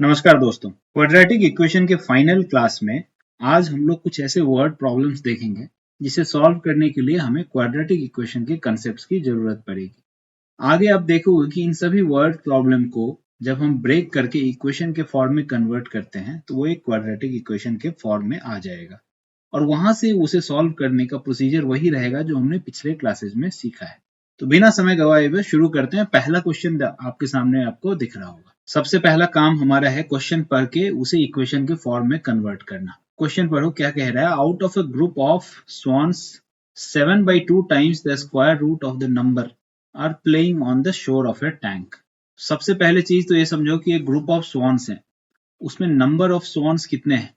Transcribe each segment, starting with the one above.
नमस्कार दोस्तों, quadratic equation के फाइनल क्लास में आज हम लोग कुछ ऐसे वर्ड प्रॉब्लम्स देखेंगे जिसे सॉल्व करने के लिए हमें क्वाड्रेटिक इक्वेशन के कंसेप्ट्स की जरूरत पड़ेगी। आगे आप देखोगे कि इन सभी वर्ड प्रॉब्लम को जब हम ब्रेक करके इक्वेशन के फॉर्म में कन्वर्ट करते हैं तो वो एक क्वाड्रेटिक इक्वेशन के फॉर्म में आ जाएगा और वहां से उसे सॉल्व करने का प्रोसीजर वही रहेगा जो हमने पिछले क्लासेस में सीखा है। तो बिना समय गवाए हुए शुरू करते हैं। पहला क्वेश्चन आपके सामने आपको दिख रहा होगा। सबसे पहला काम हमारा है क्वेश्चन पढ़ के उसे इक्वेशन के फॉर्म में कन्वर्ट करना। क्वेश्चन पढ़ो क्या कह रहा है। Out of a group of swans 7/2 times the square root of the number are playing on the shore of a tank. सबसे पहले चीज तो ये समझो कि एक ग्रुप ऑफ स्वॉन्स है, उसमें नंबर ऑफ स्वॉन्स कितने हैं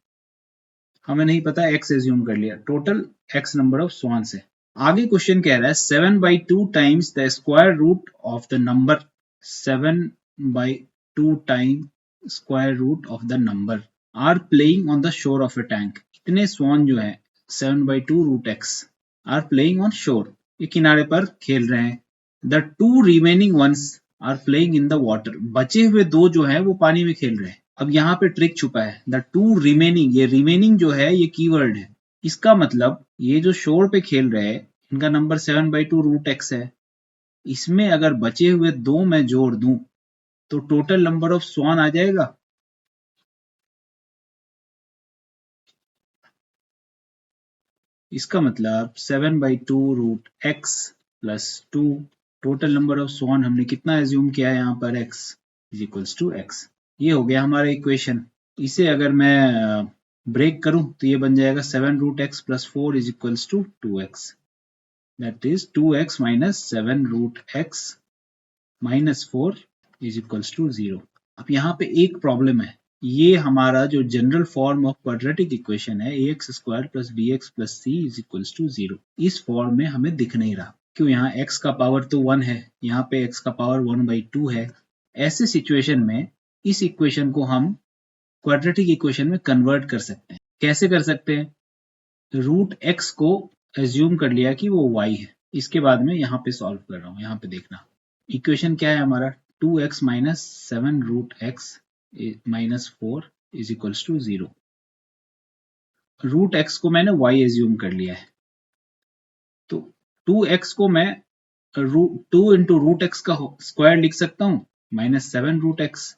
हमें नहीं पता, एक्स एज्यूम कर लिया, total X number of swans है। आगे क्वेश्चन कह रहा है 7/2 times the square root of the number 7/2 time square root of the number are playing on the shore of a tank. कितने स्वॉन जो है 7/2 root X are playing on shore, ये किनारे पर खेल रहे हैं। The two remaining ones are playing in the water, बचे हुए दो जो है वो पानी में खेल रहे हैं। अब यहाँ पे ट्रिक छुपा है, द टू रिमेनिंग, ये रिमेनिंग जो है ये कीवर्ड है। इसका मतलब ये जो शोर पे खेल रहे हैं इनका नंबर 7/2 रूट एक्स है। इसमें अगर बचे हुए दो मैं जोड़ दूं तो टोटल नंबर ऑफ स्वान आ जाएगा। इसका मतलब 7/2 root X plus 2, total number of swan हमने कितना एज्यूम किया है यहाँ पर, x is equals to X. ये हो गया हमारा इक्वेशन। इसे अगर मैं ब्रेक करूं तो ये बन जाएगा 7 root X plus 4 is equals to 2x, that is 2x minus 7 root X minus 4 is equals to 0। अब यहाँ पे एक प्रॉब्लम है, ये हमारा जो general form of quadratic equation है ax square plus bx plus c is equals to 0, इस फॉर्म में हमें दिख नहीं रहा। क्यों? यहाँ x का पावर तो 1 है, यहाँ पे x का पावर 1/2 है। ऐसे सिचुएशन में इस इक्वेशन को हम क्वाड्रेटिक इक्वेशन में कन्वर्ट कर सकते हैं। कैसे कर सकते हैं? रूट एक्स को एज्यूम कर लिया कि वो y है, इसके बाद में यहाँ पे सॉल्व कर रहा हूँ। यहाँ पे देखना इक्वेशन क्या है हमारा, 2x minus 7 root X minus 4 is equals to 0। Root X को मैंने y एज्यूम कर लिया है, तो 2x को मैं 2 इंटू रूट एक्स का स्क्वायर लिख सकता हूँ, minus 7 root X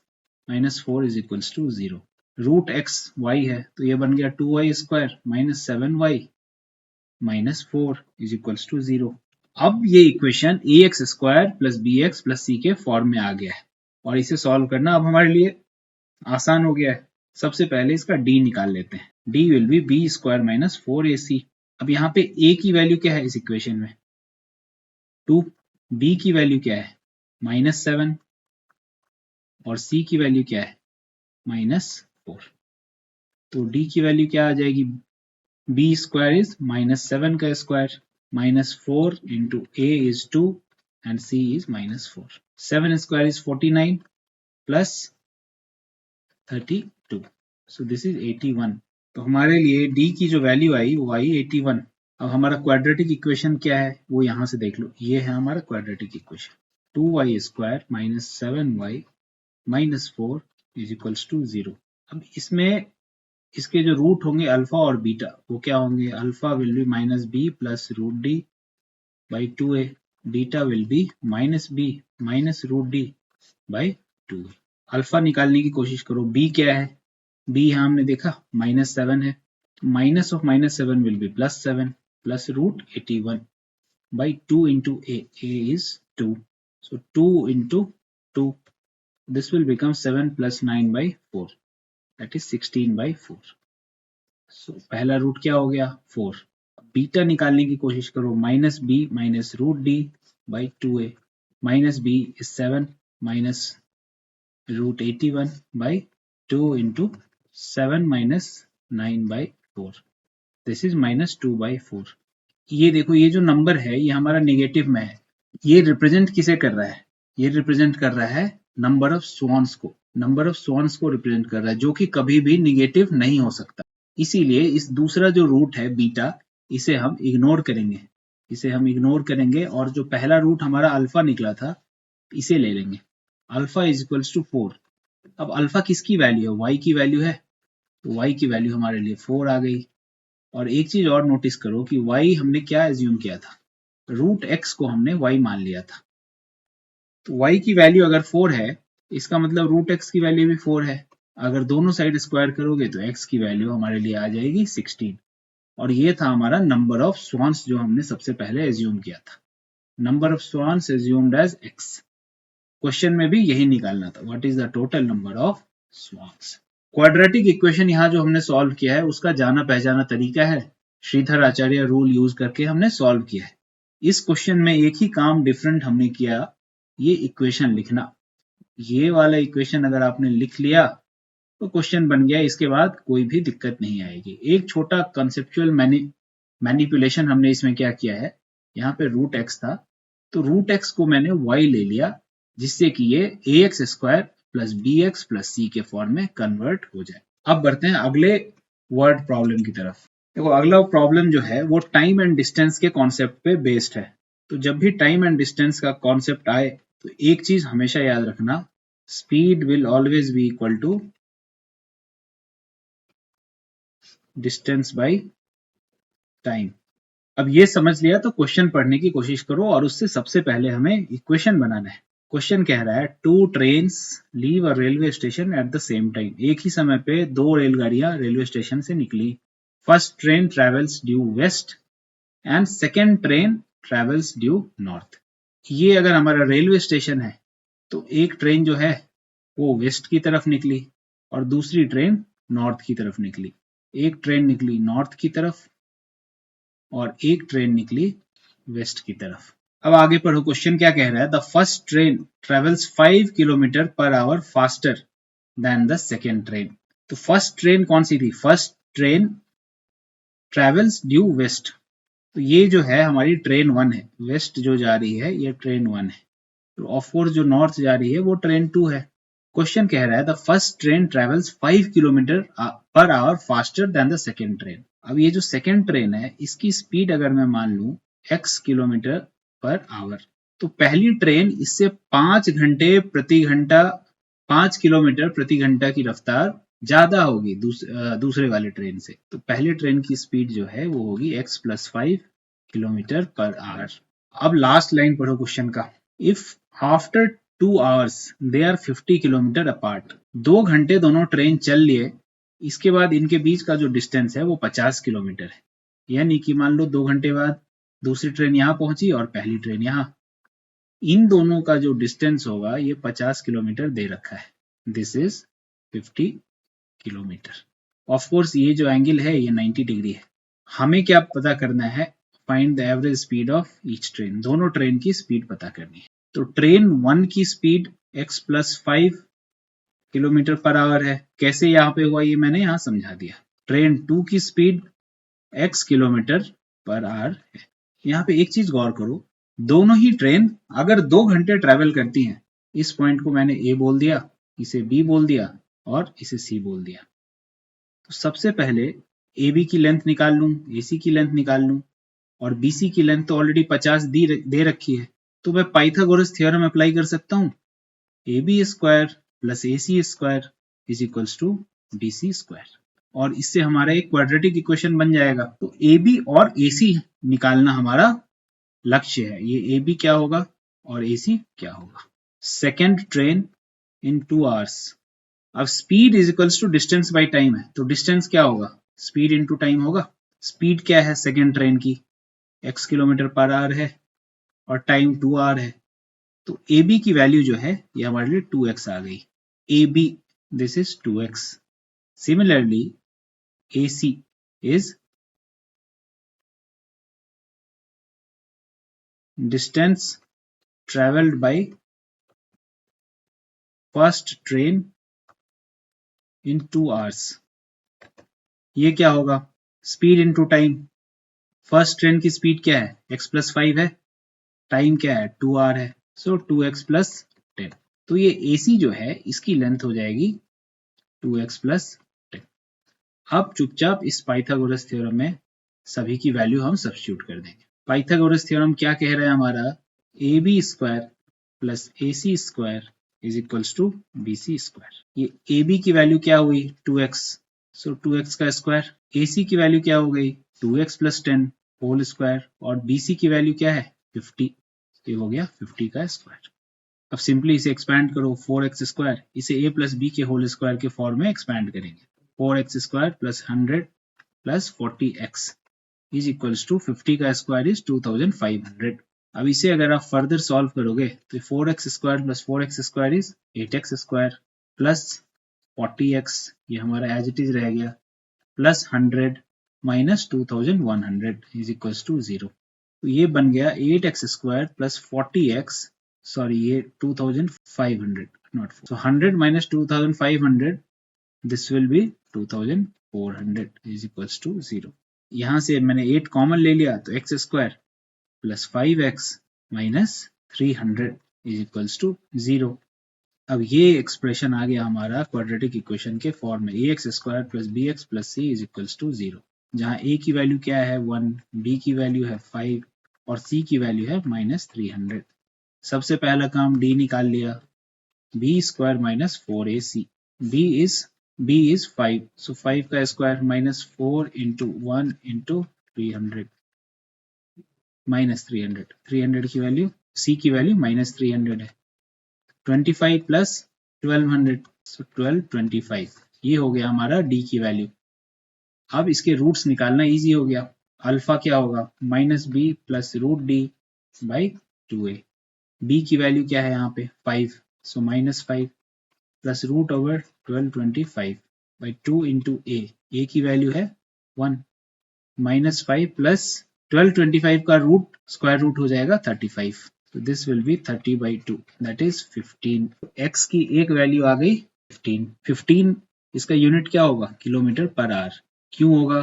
minus 4 is equals to 0। Root X y है तो ये बन गया 2y square minus 7y minus 4 is equals to 0। अब ये equation ax square plus bx plus c के फॉर्म में आ गया है और इसे सॉल्व करना अब हमारे लिए आसान हो गया है। सबसे पहले इसका d निकाल लेते हैं। d will be b square minus 4ac। अब यहाँ पे a की वैल्यू क्या है इस इक्वेशन में, 2, b की वैल्यू क्या है माइनस 7 और c की वैल्यू क्या है माइनस 4। तो d की वैल्यू क्या आ जाएगी, b स्क्वायर इज माइनस 7 का square minus 4 into a is 2 and c is minus 4। 7 square is 49 plus 32, so this is 81। तो हमारे लिए d की जो वैल्यू आई वो आई 81। अब हमारा क्वाड्रेटिक इक्वेशन क्या है वो यहाँ से देख लो, ये है हमारा quadratic equation, 2y square minus 7y minus 4 is equals to 0। अब इसमें इसके जो रूट होंगे अल्फा और बीटा वो क्या होंगे, alpha will be minus b plus root D by 2a, beta will be minus b minus root D by 2a। Alpha निकालने की कोशिश करो, b क्या है, b यहाँ हमने देखा माइनस 7 है, minus of minus 7 will be plus 7 plus root 81 by 2 into a is 2, so 2 into 2, this will become 7 plus 9 by 4, that is 16/4। so पहला रूट क्या हो गया 4। बीटा निकालने की कोशिश करो, minus b minus root D by 2a, minus b is 7 minus root 81 by 2 into 7 minus 9/4, this is minus 2/4। ये देखो ये जो नंबर है ये हमारा नेगेटिव में है, ये रिप्रेजेंट किसे कर रहा है, ये रिप्रेजेंट कर रहा है नंबर ऑफ स्वॉन्स को, नंबर ऑफ स्वॉन्स को रिप्रेजेंट कर रहा है जो कि कभी भी नेगेटिव नहीं हो सकता। इसीलिए इस दूसरा जो रूट है बीटा इसे हम इग्नोर करेंगे, इसे हम इग्नोर करेंगे और जो पहला रूट हमारा अल्फा निकला था इसे ले लेंगे। अल्फा इज इक्वल्स टू 4, अब अल्फा किसकी वैल्यू है, y की वैल्यू है, तो y की वैल्यू हमारे लिए 4 आ गई। और एक चीज और नोटिस करो कि y हमने क्या एज्यूम किया था, रूट x को हमने y मान लिया था। तो y की वैल्यू अगर 4 है, इसका मतलब रूट x की वैल्यू भी 4 है। अगर दोनों साइड स्क्वायर करोगे तो x की वैल्यू हमारे लिए आ जाएगी 16। और ये था हमारा नंबर ऑफ स्वॉन्स जो हमने सबसे पहले एज्यूम किया था, number of swans assumed as x। Question में भी यही निकालना था, what is the total number of swans. Quadratic equation यहाँ जो हमने सॉल्व किया है उसका जाना पहचाना तरीका है, श्रीधर आचार्य रूल यूज करके हमने सॉल्व किया है। इस क्वेश्चन में एक ही काम डिफरेंट हमने किया, ये इक्वेशन लिखना। ये वाला इक्वेशन अगर आपने लिख लिया तो क्वेश्चन बन गया, इसके बाद कोई भी दिक्कत नहीं आएगी। एक छोटा कंसेप्चुअल मैनिपुलेशन हमने इसमें क्या किया है, यहाँ पे रूट एक्स था तो रूट एक्स को मैंने वाई ले लिया, जिससे कि ये A X square plus B X plus C के फॉर्म में कन्वर्ट हो जाए। अब बढ़ते हैं अगले वर्ड प्रॉब्लम की तरफ। देखो अगला प्रॉब्लम जो है वो टाइम एंड डिस्टेंस के कॉन्सेप्ट पे बेस्ड है। तो जब भी टाइम एंड डिस्टेंस का कॉन्सेप्ट आए तो एक चीज हमेशा याद रखना, speed will always be equal to distance by time. अब ये समझ लिया तो क्वेश्चन पढ़ने की कोशिश करो, और उससे सबसे पहले हमें इक्वेशन बनाना है। क्वेश्चन कह रहा है two trains leave a railway station at the same time. एक ही समय पे दो रेलगाड़ियां रेलवे स्टेशन से निकली। First train travels due west and second train travels due north. ये अगर हमारा रेलवे स्टेशन है तो एक ट्रेन जो है वो वेस्ट की तरफ निकली और दूसरी ट्रेन नॉर्थ की तरफ निकली। एक ट्रेन निकली नॉर्थ की तरफ और एक ट्रेन निकली वेस्ट की तरफ। अब आगे पढ़ो, क्वेश्चन क्या कह रहा है, the first train travels 5 kilometre per hour faster than the second train. तो फर्स्ट ट्रेन कौन सी थी, first train travels due west, तो ये जो है हमारी ट्रेन 1 है, वेस्ट जो जा रही है ये ट्रेन 1 है। तो ऑफ कोर्स जो नॉर्थ जा रही है वो ट्रेन 2 है। क्वेश्चन कह रहा है the first train travels 5 kilometre per hour faster than the second train. अब ये जो सेकेंड ट्रेन है इसकी स्पीड अगर मैं मान लूं x किलोमीटर पर आवर, तो पहली ट्रेन इससे 5 घंटे प्रति घंटा 5 किलोमीटर प्रति घंटा की रफ्तार ज्यादा होगी दूसरे वाले ट्रेन से। तो पहले ट्रेन की स्पीड जो है वो होगी x plus 5 kilometre per hour. अब लास्ट लाइन पढ़ो क्वेश्चन का, if after 2 hours they are 50 kilometre apart. 2 घंटे दोनों ट्रेन चल लिए, इसके बाद इनके बीच का जो डिस्टेंस है वो 50 किलोमीटर है। यानी कि मान लो 2 घंटे बाद दूसरी ट्रेन यहाँ पहुंची और पहली ट्रेन यहाँ, इन दोनों का जो डिस्टेंस होगा ये 50 किलोमीटर दे रखा है, this is 50 kilometre. Of course ये जो एंगल है ये 90 डिग्री है। हमें क्या पता करना है, find the average speed of each train. दोनों ट्रेन की स्पीड पता करनी है। तो ट्रेन 1 की speed x plus 5 kilometre per hour है, कैसे यहाँ पे हुआ ये मैंने यहाँ समझा दिया। ट्रेन 2 की speed x kilometre per hour है। यहाँ पे एक चीज गौर करो, दोनों ही ट्रेन अगर 2 घंटे ट्रेवल करती हैं, इस पॉइंट को मैंने A बोल दिया, इसे B बोल दिया और इसे C बोल दिया। तो सबसे पहले AB की लेंथ निकाल लूं, AC की लेंथ निकाल लूं, और BC की लेंथ तो ऑलरेडी 50 दे रखी है, तो मैं पाइथागोरस थ्योरम अप्लाई कर सकता हूं, AB square plus AC square is equals to BC square, और इससे हमारा एक क्वाड्रेटिक इक्वेशन बन जाएगा। तो AB और AC निकालना हमारा लक्ष्य है। ये AB क्या होगा और AC क्या होगा। सेकेंड ट्रेन इन 2 hours, अब speed is equals to distance by time है, तो डिस्टेंस क्या होगा, स्पीड इनटू टाइम होगा। स्पीड क्या है सेकेंड ट्रेन की, x किलोमीटर पर आवर है और टाइम 2 hour है, तो AB की वैल्यू जो है ये हमारे लिए 2x आ गई। AB this is 2x। Similarly AC is distance travelled by first train in 2 hours। ये क्या होगा, speed into time. First train की स्पीड क्या है, x प्लस 5 है, टाइम क्या है 2 hour है, सो 2x प्लस 10। तो ये AC जो है इसकी लेंथ हो जाएगी 2x प्लस 10। अब चुपचाप इस पाइथागोरस थ्योरम में सभी की वैल्यू हम सब्स्टिट्यूट कर देंगे। पाइथागोरस थ्योरम क्या कह रहा है हमारा, AB square plus AC square is equals to BC square. ये AB की वैल्यू क्या हुई 2x, सो 2x का स्क्वायर। AC की वैल्यू क्या हो गई 2x प्लस 10 होल स्क्वायर, और BC की वैल्यू क्या है 50, ये हो गया 50 का स्क्वायर। अब सिंपली इसे एक्सपैंड करो 4x स्क्वायर, इसे a प्लस b के होल स्क्वायर के फॉर्म में एक्सपैंड करेंगे। 4x square plus 100 plus 40x is equals to 50 का स्क्वायर इज 2500। अब इसे अगर आप फर्दर सॉल्व करोगे तो 4x square plus 4x square is 8x square plus 40x, ये हमारा एज इट इज रह गया, plus 100 minus 2100 is equals to 0। तो ये बन गया 8x square plus 40x, sorry ये 2500 not, so 100 minus 2500 this will be 2400 is equals to 0। यहाँ से मैंने 8 कॉमन ले लिया तो x square plus 5x minus 300 is equals to 0। अब ये एक्सप्रेशन आ गया हमारा क्वाड्रेटिक इक्वेशन के फॉर्म में, ax square plus bx plus c is equals to 0, जहाँ a की वैल्यू क्या है 1, b की वैल्यू है 5 और c की वैल्यू है माइनस 300। सबसे पहला काम d निकाल लिया, b square minus 4ac, b is 5, so 5 का square minus 4 into 1 into 300 minus 300, 300 की वैल्यू, c की वैल्यू माइनस 300 है, 25 प्लस 1200, so 1225, ये हो गया हमारा d की वैल्यू। अब इसके रूट्स निकालना इजी हो गया, अल्फा क्या होगा minus b plus root D by 2a, b की वैल्यू क्या है यहाँ पे 5, so minus 5 plus root over 1225 by 2 into a की वैल्यू है 1, माइनस 5 प्लस 1225 का रूट स्क्वायर रूट हो जाएगा 35, तो this will B 30 by 2 that is 15। x की एक वैल्यू आ गई 15, 15 इसका यूनिट क्या होगा किलोमीटर पर आवर। क्यों होगा,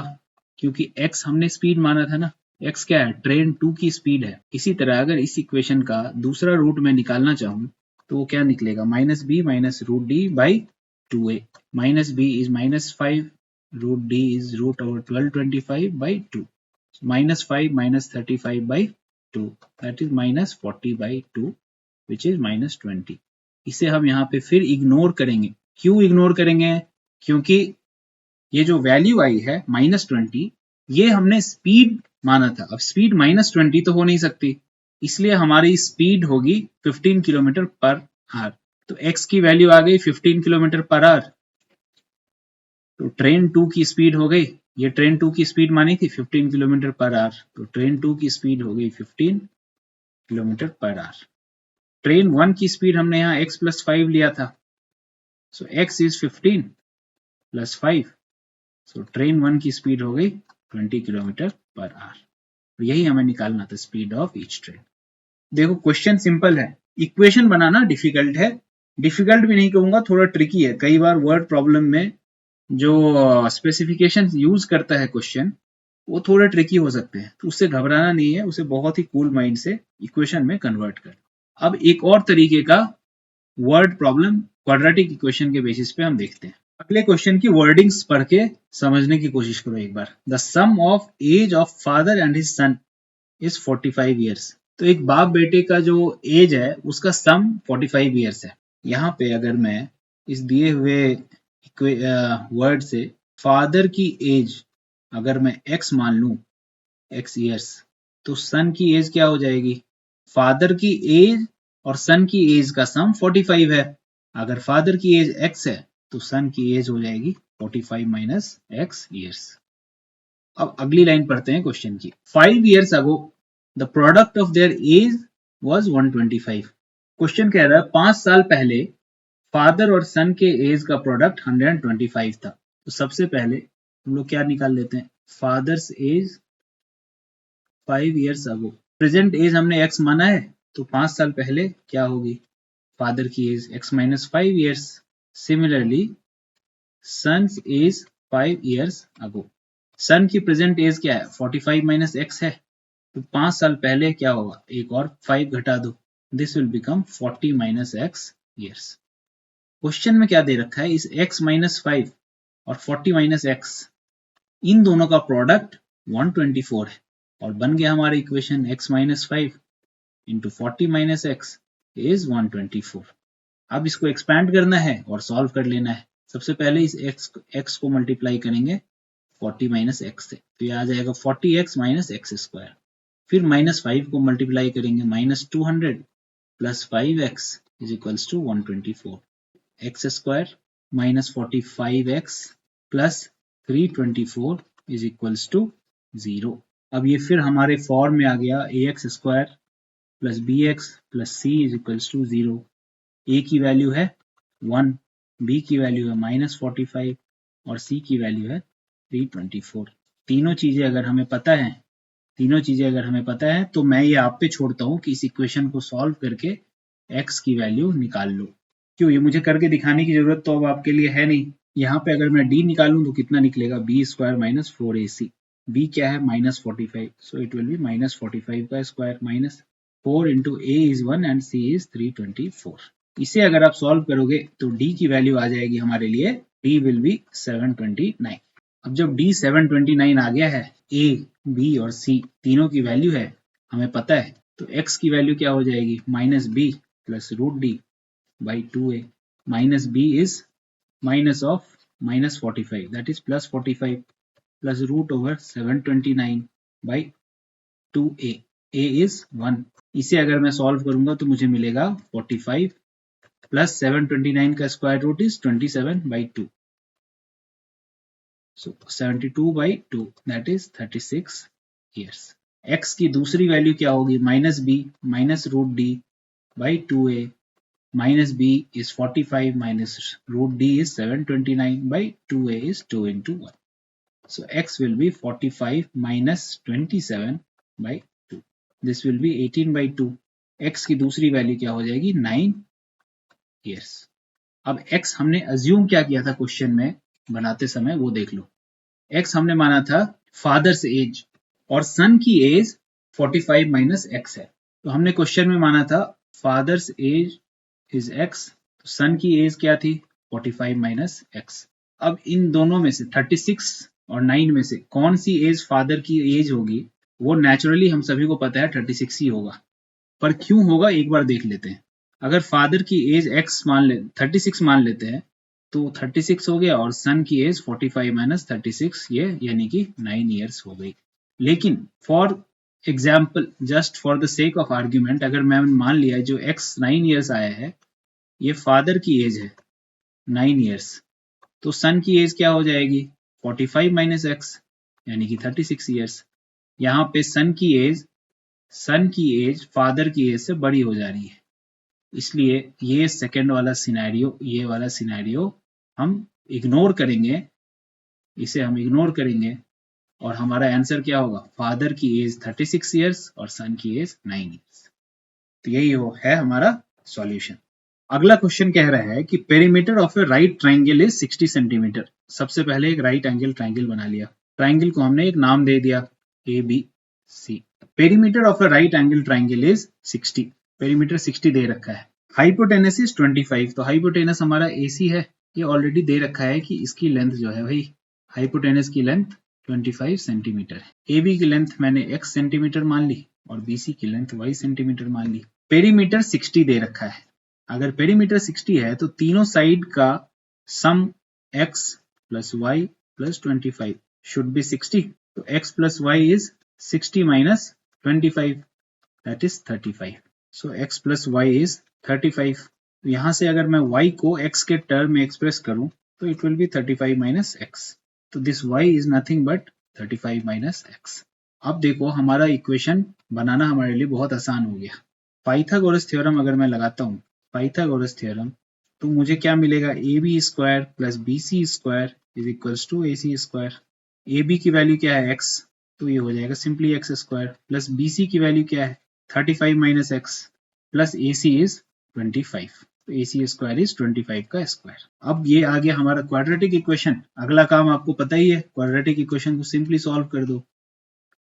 क्योंकि x हमने स्पीड माना था ना, x क्या है ट्रेन 2 की स्पीड है। इसी तरह अगर इस इक्वेशन का दूसरा रूट में निकालना चाहूँ तो वो क्या निकलेगा minus b minus root D by 2a, minus b is minus 5, root D is root over 1225 by 2, minus 5 minus 35 by 2 that is minus 40 by 2 which is minus 20। इसे हम यहाँ पे फिर इग्नोर करेंगे। क्यों इग्नोर करेंगे, क्योंकि ये जो वैल्यू आई है माइनस 20 ये हमने स्पीड माना था, अब स्पीड माइनस 20 तो हो नहीं सकती, इसलिए हमारी स्पीड होगी 15 किलोमीटर पर आवर। तो x की वैल्यू आ गई 15 किलोमीटर पर आवर, तो ट्रेन 2 की स्पीड हो गई, ये ट्रेन 2 की स्पीड मानी थी 15 किलोमीटर पर आवर, तो ट्रेन 2 की स्पीड हो गई 15 किलोमीटर पर आवर। ट्रेन 1 की स्पीड हमने यहाँ x प्लस 5 लिया था, सो x is 15 plus 5, so train 1 की स्पीड हो गई 20 किलोमीटर पर आवर। यही हमें निकालना था स्पीड ऑफ ईच ट्रेन। देखो क्वेश्चन सिंपल है, इक्वेशन बनाना डिफिकल्ट है, डिफिकल्ट भी नहीं कहूंगा थोड़ा ट्रिकी है। कई बार वर्ड प्रॉब्लम में जो स्पेसिफिकेशन यूज करता है क्वेश्चन वो थोड़े ट्रिकी हो सकते हैं, तो उससे घबराना नहीं है, उसे बहुत ही कूल माइंड से इक्वेशन में कन्वर्ट कर। अब एक और तरीके का वर्ड प्रॉब्लम क्वाड्रेटिक इक्वेशन के बेसिस पे हम देखते हैं। अगले क्वेश्चन की वर्डिंग्स पढ़ के समझने की कोशिश करो एक बार। The sum of age of father and his son is 45 years. तो एक बाप बेटे का जो एज है उसका सम 45 ईयर्स है। यहाँ पे अगर मैं इस दिए हुए वर्ड से फादर की एज अगर मैं x मान लूं, x ईयर्स, तो सन की एज क्या हो जाएगी, फादर की एज और सन की एज का सम 45 है। अगर फादर की एज x है तो सन की एज हो जाएगी 45 माइनस x ईयर्स। अब अगली लाइन पढ़ते हैं क्वेश्चन की। 5 years ago the product of their age was 125। Question कह रहा है 5 साल पहले फादर और सन के एज का प्रोडक्ट 125 था। तो सबसे पहले हम लोग क्या निकाल लेते हैं, father's age 5 years ago, present age हमने x माना है तो 5 साल पहले क्या होगी फादर की age x minus 5 years। Similarly son's age 5 years ago, son की प्रेजेंट एज क्या है 45 माइनस x है, तो 5 साल पहले क्या होगा एक और 5 घटा दो, this will become 40 minus x years। Question में क्या दे रखा है, इस x माइनस 5 और 40 माइनस x इन दोनों का प्रोडक्ट 124 है, और बन गया हमारा equation x minus 5 into 40 minus x is 124। अब इसको एक्सपैंड करना है और सॉल्व कर लेना है। सबसे पहले इस x को मल्टीप्लाई करेंगे 40 माइनस एक्स से, तो ये आ जाएगा 40x माइनस एक्स स्क्वायर। फिर माइनस 5 को मल्टीप्लाई करेंगे minus 200 plus 5x is equals to 124, x square minus 45x plus 324 is equals to 0। अब ये फिर हमारे फॉर्म में आ गया ax square plus bx plus c is equals to 0। a की वैल्यू है 1, b की वैल्यू है माइनस 45 और c की वैल्यू है 324। तीनों चीजें अगर हमें पता है तो मैं ये आप पे छोड़ता हूँ कि इस इक्वेशन को सॉल्व करके x की वैल्यू निकाल लो। क्यों, ये मुझे करके दिखाने की जरूरत तो अब आपके लिए है नहीं। यहाँ पे अगर मैं d निकालूं तो कितना निकलेगा, B square minus 4ac। b क्या है minus 45, so it will be minus 45 का स्क्वायर माइनस 4 इंटू a इज 1 एंड c इज 324। इसे अगर आप सॉल्व करोगे तो d की वैल्यू आ जाएगी हमारे लिए, d विल बी 729। अब जब d 729 आ गया है, a, b और c तीनों की वैल्यू है हमें पता है, तो x की वैल्यू क्या हो जाएगी, minus b plus root D by 2a। Minus b is minus of minus 45 that is plus 45 plus root over 729 by 2a, a इज 1। इसे अगर मैं सॉल्व करूंगा तो मुझे मिलेगा 45 प्लस 729 का square root is 27 by 2, so 72 by 2 that is 36 years। x की दूसरी वैल्यू क्या होगी, minus b minus root D by 2a, minus b is 45 minus root d is 729 by 2a is 2 into 1, so x will be 45 minus 27 by 2, this will be 18 by 2। x की दूसरी value क्या हो जाएगी, 9 years। अब x हमने assume क्या किया था क्वेश्चन में बनाते समय वो देख लो। x हमने माना था फादर्स एज और सन की एज 45 माइनस एक्स है, तो हमने क्वेश्चन में माना था फादर्स एज इज x, तो सन की एज क्या थी 45 माइनस एक्स। अब इन दोनों में से 36 और 9 में से कौन सी एज फादर की एज होगी, वो नेचुरली हम सभी को पता है 36 ही होगा, पर क्यों होगा एक बार देख लेते हैं। अगर फादर की एज x मान ले 36 मान लेते हैं तो 36 हो गया और सन की एज 45 माइनस 36 ये यानी कि 9 इयर्स हो गई। लेकिन for example just for the sake of argument अगर मैं मान लिया जो x 9 इयर्स आया है ये फादर की एज है 9 इयर्स, तो सन की एज क्या हो जाएगी 45 माइनस एक्स यानी कि 36 इयर्स। यहाँ पे सन की एज फादर की एज से बड़ी हो जा रही है, इसलिए ये सेकेंड वाला सिनेरियो, ये वाला सिनेरियो हम इग्नोर करेंगे, इसे हम इग्नोर करेंगे और हमारा आंसर क्या होगा, फादर की एज 36 इयर्स और सन की एज 9 इयर्स। तो यही है हमारा सॉल्यूशन। अगला क्वेश्चन कह रहा है कि perimeter of A right triangle is 60 centimetre. सबसे पहले एक राइट एंगल ट्राइंगल बना लिया, ट्राइंगल को हमने एक नाम दे दिया ABC। Perimeter of A right angle triangle is 60, perimeter 60 दे रखा है। हाइपोटेनस इज 25, तो हाइपोटेनस हमारा AC है, ये ऑलरेडी दे रखा है कि इसकी लेंथ जो है भाई हाइपोटेनस की लेंथ 25 सेंटीमीटर है। AB की लेंथ मैंने x सेंटीमीटर मान ली और BC की लेंथ y सेंटीमीटर मान ली। पेरीमीटर 60 दे रखा है, अगर पेरीमीटर 60 है तो तीनों साइड का सम x plus y plus 25 should be 60, तो x plus y is 60 minus 25 that is 35, so x plus y is 35। यहाँ से अगर मैं y को x के टर्म में एक्सप्रेस करूं तो it will be 35 minus x, तो this y is nothing but 35 minus x। अब देखो हमारा इक्वेशन बनाना हमारे लिए बहुत आसान हो गया। पाइथागोरस थ्योरम अगर मैं लगाता हूँ, पाइथागोरस थ्योरम, तो मुझे क्या मिलेगा, AB square plus BC square is equals to AC square. AB की वैल्यू क्या है x, तो ये हो जाएगा simply x square, plus BC की वैल्यू क्या है 35 minus x, plus AC is 25, तो AC स्क्वायर इज 25 का स्क्वायर। अब ये आ गया हमारा क्वाड्रेटिक इक्वेशन। अगला काम आपको पता ही है, क्वाड्रेटिक इक्वेशन को सिंपली सॉल्व कर दो,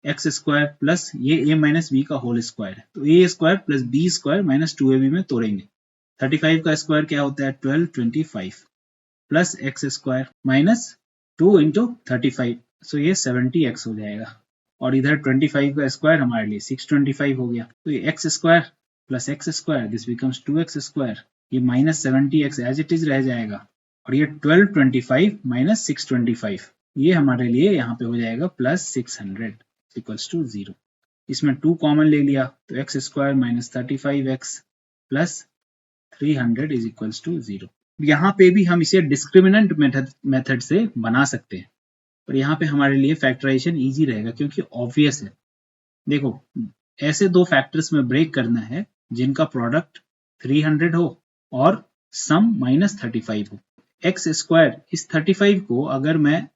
एक्स स्क्वायर प्लस ये a माइनस बी का होल स्क्वायर है, तो a square plus b square minus 2ab में तोड़ेंगे। 35 का स्क्वायर क्या होता है 1225 plus x square minus 2 into 35, सो ये 70x हो जाएगा और इधर 25 का स्क्वायर हमारे लिए 625 हो गया, तो ये x square plus x square this becomes 2x square ये -70x एज इट इज रह जाएगा, और ये 1225 माइनस 625 ये हमारे लिए यहाँ पे हो जाएगा +600 इक्वल्स टू 0। इसमें 2 कॉमन ले लिया तो x square minus 35x plus 300 is equals to 0। यहाँ पे भी हम इसे डिस्क्रिमिनेंट मेथड से बना सकते हैं, पर यहाँ पे हमारे लिए फैक्टराइजेशन इजी रहेगा क्योंकि ऑब्वियस है। देखो ऐसे दो फैक्टर्स में ब्रेक करना है जिनका प्रोडक्ट 300 हो और सम -35 हो। एक्स स्क्वायर इस 35 को अगर मैं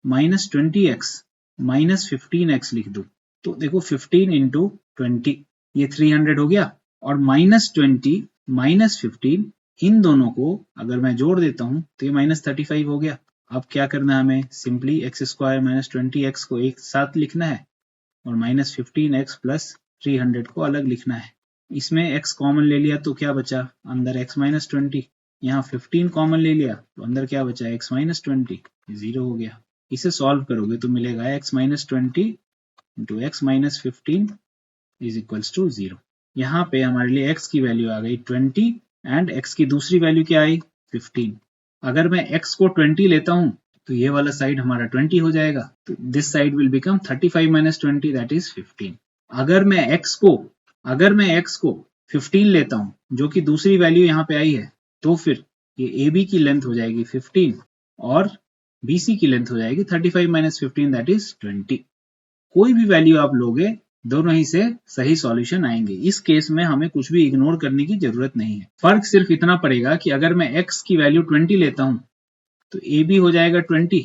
-20x -15x लिख दूं तो देखो 15 इंटू 20 ये 300 हो गया, और -20 -15 इन दोनों को अगर मैं जोड़ देता हूं तो ये -35 हो गया। अब क्या करना है हमें, सिंपली एक्स स्क्वायर -20x को एक साथ लिखना है और -15x प्लस 300 को अलग लिखना है। इसमें x कॉमन ले लिया तो क्या बचा, अंदर x -20, यहाँ 15 कॉमन ले लिया तो अंदर क्या बचा x -20, 0 हो गया। इसे सॉल्व करोगे तो मिलेगा x -20 into x -15 is equals to 0। यहाँ पे हमारे लिए x की वैल्यू आ गई 20 एंड x की दूसरी वैल्यू क्या आई 15। अगर मैं x को 20 लेता हूँ तो ये वाला साइड हमारा 20 हो जाएगा, तो this side will become 35 minus 20 that is 15। अगर मैं x को 15 लेता हूँ जो कि दूसरी वैल्यू यहाँ पे आई है, तो फिर ये AB की लेंथ हो जाएगी 15 और BC की लेंथ हो जाएगी 35 माइनस 15 दैट इज 20। कोई भी वैल्यू आप लोगे दोनों ही से सही सॉल्यूशन आएंगे। इस केस में हमें कुछ भी इग्नोर करने की जरूरत नहीं है। फर्क सिर्फ इतना पड़ेगा कि अगर मैं x की वैल्यू 20 लेता हूं तो AB हो जाएगा 20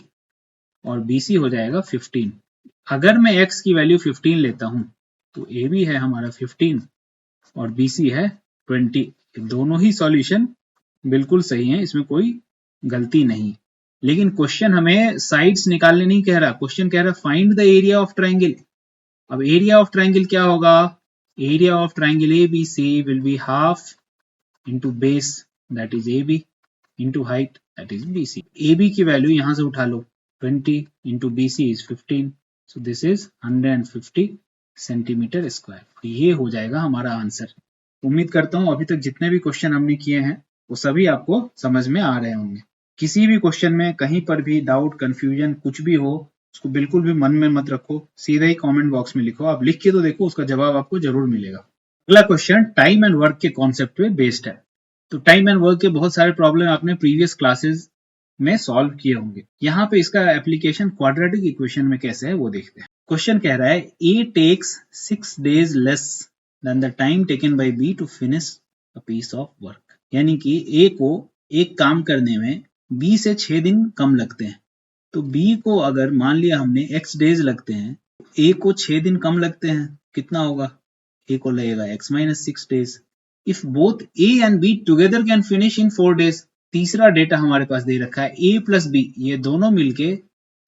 और BC हो जाएगा 15। अगर मैं x की वैल्यू 15 लेता हूं तो AB है हमारा 15 और BC है 20। दोनों ही सॉल्यूशन बिल्कुल सही है, इसमें कोई गलती नहीं। लेकिन क्वेश्चन हमें साइड्स निकालने नहीं कह रहा, क्वेश्चन कह रहा find the area of triangle. अब एरिया ऑफ ट्राइंगल क्या होगा, area of triangle ABC will be half into base that is AB into height that is BC। AB की वैल्यू यहां से उठा लो 20 into BC is 15, so this is 150 centimetre square. ये हो जाएगा हमारा आंसर। उम्मीद करता हूं अभी तक जितने भी क्वेश्चन हमने किए हैं वो सभी आपको समझ में आ रहे होंगे। किसी भी क्वेश्चन में कहीं पर भी डाउट, कंफ्यूजन कुछ भी हो, उसको बिल्कुल भी मन में मत रखो, सीधा ही कमेंट बॉक्स में लिखो। आप लिख के तो देखो, उसका जवाब आपको जरूर मिलेगा। अगला क्वेश्चन टाइम एंड वर्क के कॉन्सेप्ट पे बेस्ड है। तो टाइम एंड वर्क के बहुत सारे प्रॉब्लम आपने प्रीवियस क्लासेस में सॉल्व किए होंगे। यहाँ पे इसका एप्लीकेशन क्वाड्रेटिक इक्वेशन में कैसे है वो देखते हैं। क्वेश्चन कह रहा है A takes 6 days less than the time taken by B to finish a piece of work। यानी कि A को एक काम करने में B से 6 दिन कम लगते हैं। तो B को अगर मान लिया हमने x डेज लगते हैं, A को 6 दिन कम लगते हैं, कितना होगा, A को लगेगा x minus 6 days। If both A and B together can finish in 4 days, तीसरा डेटा हमारे पास दे रखा है A plus B, ये दोनों मिलके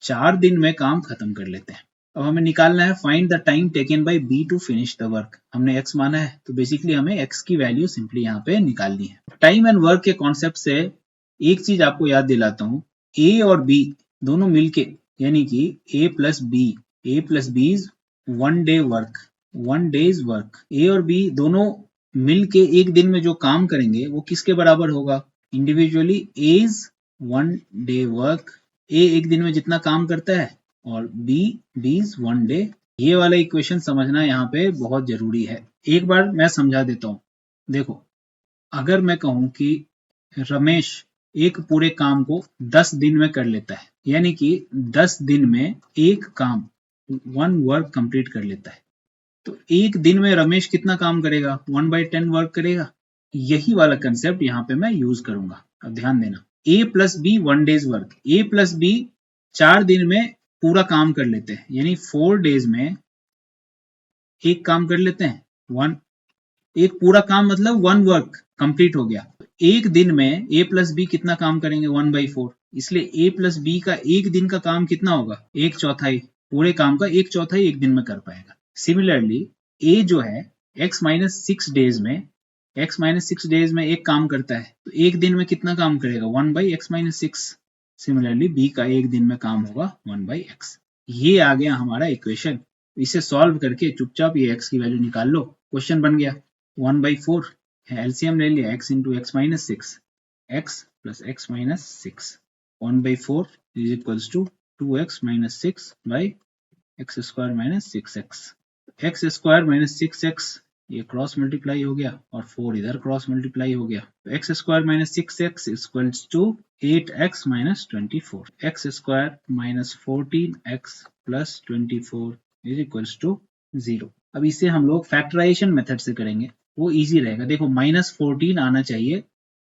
4 दिन में काम खत्म कर लेते हैं। अब हमें निकालना है find the time taken by B to finish the work. हमने x माना है तो बेसिकली हमें x की वैल्यू सिंपली यहाँ पे निकालनी है। टाइम एंड वर्क के कॉन्सेप्ट से एक चीज आपको याद दिलाता हूँ, A और B दोनों मिलके यानी कि A plus B is 1 day work, 1 day's work. A और B दोनों मिलके एक दिन में जो काम करेंगे वो किसके बराबर होगा, इंडिविजुअली A इज 1 day वर्क, A एक दिन में जितना काम करता है और B इज 1 day। ये वाला इक्वेशन समझना यहाँ पे बहुत जरूरी है। एक बार मैं समझा देता हूँ। देखो अगर मैं कहूँ कि रमेश एक पूरे काम को 10 दिन में कर लेता है, यानी कि 10 दिन में एक काम 1 वर्क कंप्लीट कर लेता है, तो एक दिन में रमेश कितना काम करेगा, 1/10 वर्क करेगा। यही वाला कंसेप्ट यहाँ पे मैं यूज करूंगा। अब ध्यान देना, A plus B 1 days work, A plus B 4 दिन में पूरा काम कर लेते हैं, यानी 4 days में एक काम कर लेते हैं, 1, एक पूरा काम मतलब 1 वर्क कंप्लीट हो गया। एक दिन में A प्लस बी कितना काम करेंगे, 1/4, इसलिए A प्लस बी का एक दिन का काम कितना होगा, 1/4, पूरे काम का 1/4 एक दिन में कर पाएगा। सिमिलरली A जो है x माइनस 6 डेज में एक काम करता है, तो एक दिन में कितना काम करेगा, 1/x माइनस 6। सिमिलरली B का एक दिन में काम होगा 1/x। ये आ गया हमारा इक्वेशन। इसे सॉल्व करके चुपचाप ये x की वैल्यू निकाल लो, क्वेश्चन बन गया। 1/4 एलसीएम ले लिया, x into x minus six, x plus x minus six, 1/4 is equals to 2x minus six by x square minus six x square minus six x, ये क्रॉस मल्टीप्लाई हो गया और 4 इधर क्रॉस मल्टीप्लाई हो गया, तो x square minus six x equals to 8x minus 24, x square minus 14x plus 24 is equals to 0। अब इसे हम लोग फैक्टराइजेशन मेथड से करेंगे, वो इजी रहेगा। देखो -14 आना चाहिए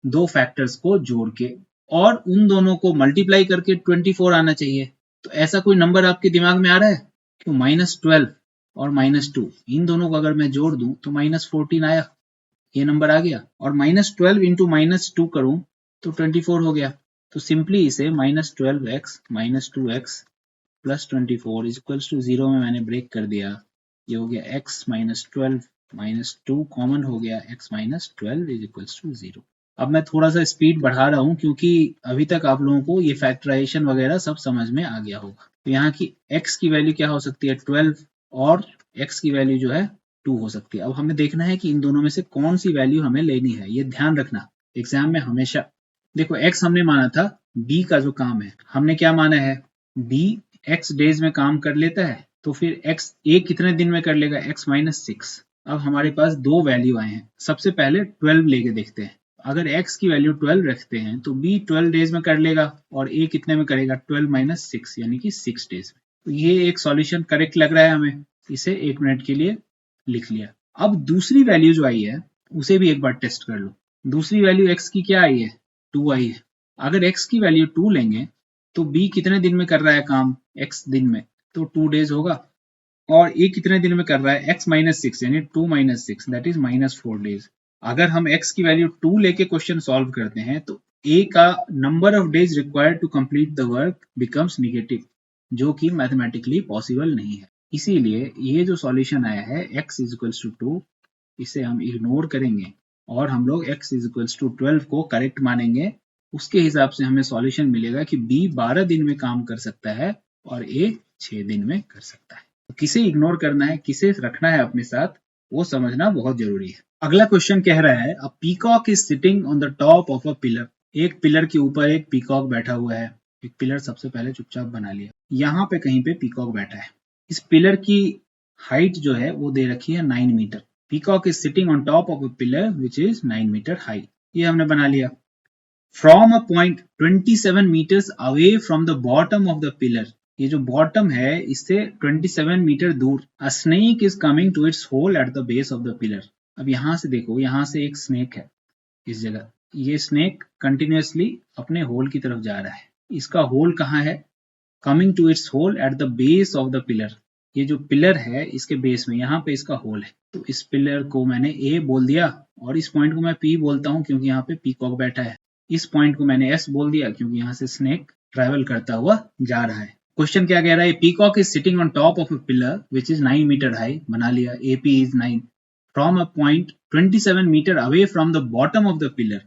दो फैक्टर्स को जोड़ के, और उन दोनों को मल्टीप्लाई करके 24 आना चाहिए। तो ऐसा कोई नंबर आपके दिमाग में आ रहा है? क्यों -12 और -2 इन दोनों को अगर मैं जोड़ दूं तो -14 आया, ये नंबर आ गया, और -12 इंटू -2 करूं तो 24 हो गया। तो सिंपली इसे -12x -2x plus 24 is equals to 0 में मैंने ब्रेक कर दिया, ये हो गया x -12 -2 कॉमन हो गया, x -12 इज इक्वल्स टू 0। अब मैं थोड़ा सा स्पीड बढ़ा रहा हूँ क्योंकि अभी तक आप लोगों को ये फैक्टराइजेशन वगैरह सब समझ में आ गया होगा। तो यहाँ की x की वैल्यू क्या हो सकती है 12, और x की वैल्यू जो है 2 हो सकती है। अब हमें देखना है कि इन दोनों में से कौन सी वैल्यू हमें लेनी है, ये ध्यान रखना एग्जाम में हमेशा। देखो x हमने माना था, b का जो काम है हमने क्या माना है, b x डेज में काम कर लेता है, तो फिर x a कितने दिन में कर लेगा, x -6। अब हमारे पास दो वैल्यू आए हैं, सबसे पहले 12 लेके देखते हैं। अगर x की वैल्यू 12 रखते हैं तो b 12 डेज में कर लेगा, और a कितने में करेगा 12 - 6 यानी कि 6 डेज में। तो ये एक सॉल्यूशन करेक्ट लग रहा है हमें, इसे 1 मिनट के लिए लिख लिया। अब दूसरी वैल्यू जो आई है उसे भी एक बार टेस्ट कर लो। दूसरी वैल्यू x की क्या आई है, 2 आई है। अगर x की वैल्यू 2 लेंगे तो b कितने दिन में कर रहा है काम, x दिन में, तो 2 डेज होगा, और a कितने दिन में कर रहा है, x -6 यानी 2 - 6 दैट इज -4 डेज। अगर हम x की वैल्यू 2 लेके क्वेश्चन सॉल्व करते हैं तो a का number of days required to complete the work becomes negative, जो कि मैथमेटिकली पॉसिबल नहीं है। इसीलिए ये जो सॉल्यूशन आया है x = 2, इसे हम इग्नोर करेंगे और हम लोग x = 12 को करेक्ट मानेंगे। उसके हिसाब से हमें सॉल्यूशन मिलेगा कि b 12 दिन में काम कर सकता है और a 6 दिन में कर सकता है। तो किसे इग्नोर करना है, किसे रखना है अपने साथ, वो समझना बहुत जरूरी है। अगला क्वेश्चन कह रहा है, अ peacock is sitting on the top of a pillar. एक पिलर के ऊपर एक पीकॉक बैठा हुआ है। एक पिलर सबसे पहले चुपचाप बना लिया, यहाँ पे कहीं पे पीकॉक बैठा है। इस पिलर की हाइट जो है वो दे रखी है 9 metre. Peacock is sitting on top of a pillar which is 9 metre high, ये हमने बना लिया। From a point 27 metres away from the bottom of the pillar, ये जो बॉटम है इससे 27 मीटर दूर, a snake is coming to its hole at the base of the pillar. अब यहाँ से देखो, यहाँ से एक स्नेक है इस जगह, ये स्नेक कंटिन्यूअसली अपने होल की तरफ जा रहा है। इसका होल कहाँ है, coming to its hole at the base of the pillar, ये जो पिलर है इसके बेस में, यहाँ पे इसका होल है। तो इस पिलर को मैंने ए बोल दिया, और इस पॉइंट को मैं पी बोलता हूँ क्योंकि यहाँ पे पीकॉक बैठा है। इस पॉइंट को मैंने एस बोल दिया क्योंकि यहाँ से स्नेक ट्रेवल करता हुआ जा रहा है। क्वेश्चन क्या कह रहा है, peacock is sitting on top of a pillar which is 9 metre high, बना लिया, AP is 9, from a point 27 metre away from the bottom of the pillar,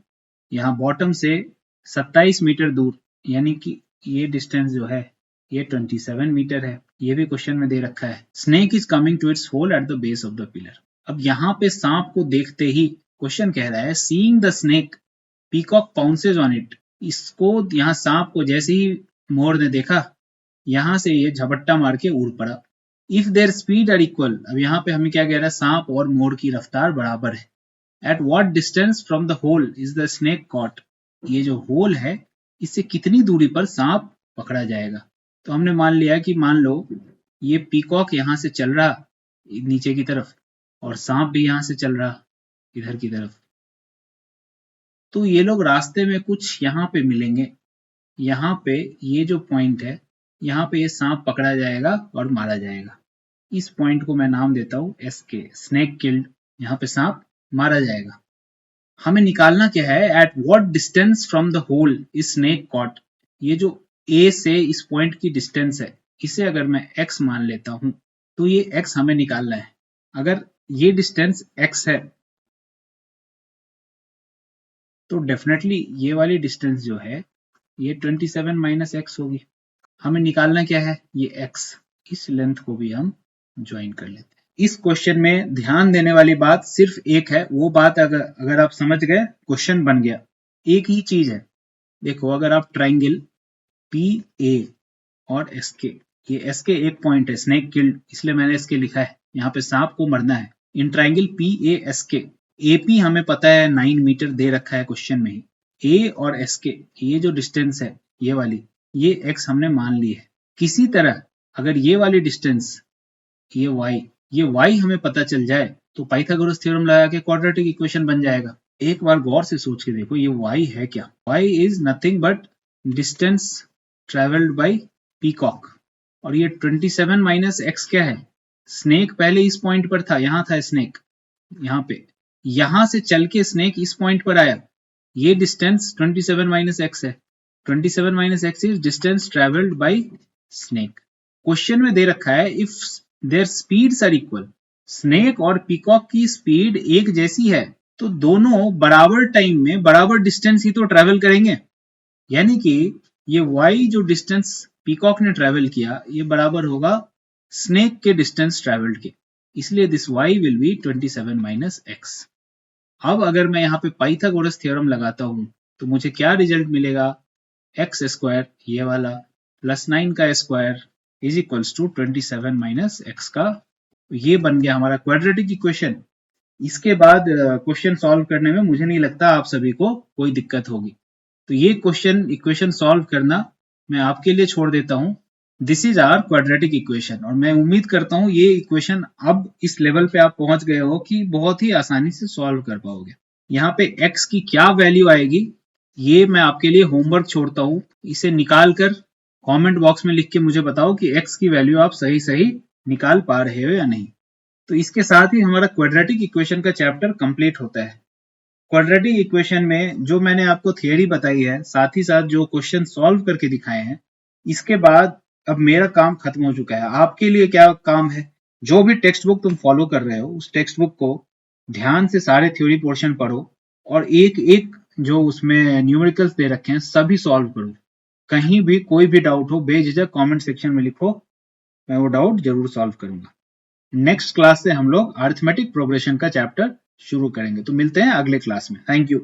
यहाँ बॉटम से 27 मीटर दूर, यानी कि ये डिस्टेंस जो है ये 27 मीटर है, ये भी क्वेश्चन में दे रखा है। Snake is coming to its hole at the base of the pillar. अब यहाँ पे सांप को देखते ही क्वेश्चन कह रहा है, seeing the snake peacock pounces on it, इसको यहाँ सांप को जैसे ही मोर ने देखा, यहाँ से ये झपट्टा मार के उड़ पड़ा। If their speed are equal, अब यहाँ पे हमें क्या कह रहा है, सांप और मोर की रफ्तार बराबर है। At what distance from the hole is the snake caught, ये जो होल है इससे कितनी दूरी पर सांप पकड़ा जाएगा। तो हमने मान लिया कि मान लो ये पीकॉक यहाँ से चल रहा नीचे की तरफ, और सांप भी यहाँ से चल रहा इधर की तरफ, तो ये लोग रास्ते में कुछ यहाँ पे मिलेंगे। यहाँ पे ये जो पॉइंट है, यहाँ पे ये सांप पकड़ा जाएगा और मारा जाएगा। इस पॉइंट को मैं नाम देता हूँ SK, स्नेक किल्ड, यहाँ पे सांप मारा जाएगा। हमें निकालना क्या है, at what distance from the hole is snake caught, ये जो A से इस पॉइंट की डिस्टेंस है, इसे अगर मैं x मान लेता हूं तो ये x हमें निकालना है। अगर ये डिस्टेंस x है तो डेफिनेटली ये वाली डिस्टेंस जो है ये 27 - x होगी। हमें निकालना क्या है, ये x, इस लेंथ को भी हम ज्वाइन कर लेते हैं। इस क्वेश्चन में ध्यान देने वाली बात सिर्फ एक है, वो बात अगर आप समझ गए क्वेश्चन बन गया। एक ही चीज है, देखो अगर आप ट्राइंगल पी ए और एस के, ये एस के एक पॉइंट है, स्नेक किल्ड, इसलिए मैंने एस के लिखा है, यहाँ पे सांप को मरना है। In triangle P A S के, एपी हमें पता है 9 मीटर दे रखा है क्वेश्चन में ही, ए और एस के ये जो डिस्टेंस है ये वाली, ये एक्स हमने मान ली है। किसी तरह अगर ये वाली डिस्टेंस ये y हमें पता चल जाए तो पाइथागोरस थ्योरम लगा के क्वाड्रेटिक इक्वेशन बन जाएगा। एक बार गौर से सोच के देखो, ये y है क्या? y is nothing but distance travelled bye peacock, और ये 27 माइनस एक्स क्या है? स्नेक पहले इस पॉइंट पर था, यहाँ था स्नेक, यहाँ पे, यहाँ से चल के स्नेक इस पॉइंट पर आया, ये डिस्टेंस 27 माइनस एक्स है। 27 minus x is distance travelled by snake. Question में दे रखा है if their speeds are equal, snake और पीकॉक की स्पीड एक जैसी है तो दोनों बराबर टाइम में बराबर डिस्टेंस ही तो ट्रेवल करेंगे, यानी कि ये y जो डिस्टेंस पीकॉक ने ट्रेवल किया ये बराबर होगा स्नेक के डिस्टेंस ट्रेवल्ड के, इसलिए this y will be 27 minus x. अब अगर मैं यहाँ पे पाइथागोरस थ्योरम लगाता हूं तो मुझे क्या रिजल्ट मिलेगा? एक्स स्क्वायर ये वाला प्लस 9 का square is equals to 27 minus x का, ये बन गया हमारा क्वाड्रेटिक इक्वेशन। इसके बाद क्वेश्चन सॉल्व करने में मुझे नहीं लगता आप सभी को कोई दिक्कत होगी। तो ये इक्वेशन सॉल्व करना मैं आपके लिए छोड़ देता हूँ। This is our quadratic equation, और मैं उम्मीद करता हूँ ये इक्वेशन अब इस लेवल पे आप पहुंच गए हो कि बहुत ही आसानी से सॉल्व कर पाओगे। यहाँ पे x की क्या वैल्यू आएगी ये मैं आपके लिए होमवर्क छोड़ता हूँ, इसे निकाल कर कमेंट बॉक्स में लिख के मुझे बताओ कि x की वैल्यू आप सही सही निकाल पा रहे हो या नहीं। तो इसके साथ ही हमारा क्वाड्रेटिक इक्वेशन का चैप्टर कंप्लीट होता है। क्वाड्रेटिक इक्वेशन में जो मैंने आपको थियरी बताई है, साथ ही साथ जो क्वेश्चन सॉल्व करके दिखाए हैं, इसके बाद अब मेरा काम खत्म हो चुका है। आपके लिए क्या काम है? जो भी टेक्स्ट बुक तुम फॉलो कर रहे हो उस टेक्स्ट बुक को ध्यान से सारे थ्योरी पोर्शन पढ़ो और एक एक जो उसमें न्यूमेरिकल्स दे रखे हैं सभी सॉल्व करो। कहीं भी कोई भी डाउट हो बेझिझक कमेंट सेक्शन में लिखो, मैं वो डाउट जरूर सॉल्व करूंगा। नेक्स्ट क्लास से हम लोग अरिथमेटिक प्रोग्रेशन का चैप्टर शुरू करेंगे। तो मिलते हैं अगले क्लास में। Thank you.